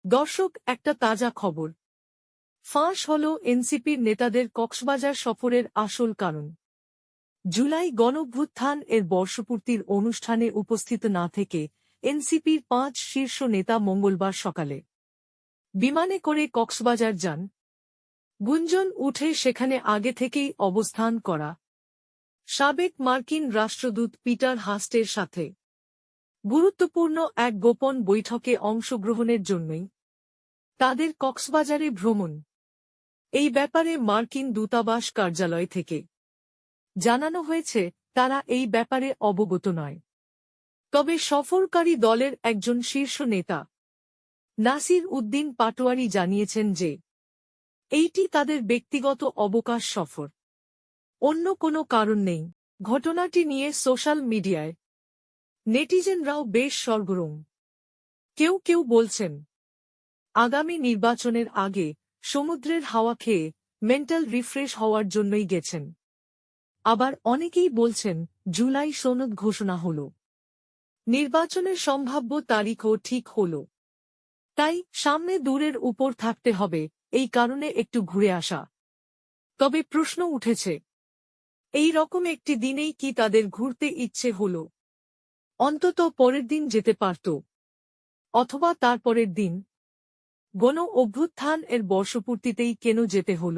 দর্শক, একটা তাজা খবর ফাঁস হল এনসিপির নেতাদের কক্সবাজার সফরের আসল কারণ। জুলাই গণঅভ্যুত্থান এর বর্ষপূর্তির অনুষ্ঠানে উপস্থিত না থেকে এনসিপির ৫ শীর্ষ নেতা মঙ্গলবার সকালে বিমানে করে কক্সবাজার যান। গুঞ্জন উঠে সেখানে আগে থেকেই অবস্থান করা সাবেক মার্কিন রাষ্ট্রদূত পিটার হাস্টের সাথে গুরুত্বপূর্ণ এক গোপন বৈঠকে অংশগ্রহণের জন্যই তাদের কক্সবাজারে ভ্রমণ। এই ব্যাপারে মার্কিন দূতাবাস কার্যালয় থেকে জানানো হয়েছে তারা এই ব্যাপারে অবগত নয়। তবে সফরকারী দলের একজন শীর্ষ নেতা নাসির উদ্দিন পাটোয়ারি জানিয়েছেন যে এইটি তাদের ব্যক্তিগত অবকাশ সফর, অন্য কোনো কারণ নেই। ঘটনাটি নিয়ে সোশ্যাল মিডিয়ায় নেটিজেনরাও বেশ সরগরম। কেউ কেউ বলছেন আগামী নির্বাচনের আগে সমুদ্রের হাওয়া খেয়ে মেন্টাল রিফ্রেশ হওয়ার জন্যই গেছেন। আবার অনেকেই বলছেন জুলাই সনদ ঘোষণা হল, নির্বাচনের সম্ভাব্য তারিখও ঠিক হল, তাই সামনে দূরের উপর থাকতে হবে, এই কারণে একটু ঘুরে আসা। তবে প্রশ্ন উঠেছে, এই রকম একটি দিনেই কি তাদের ঘুরতে ইচ্ছে হল? অন্তত পরের দিন যেতে পারত, অথবা তার পরের দিন। গণ অভ্যুত্থান এর বর্ষপূর্তিতেই কেন যেতে হল?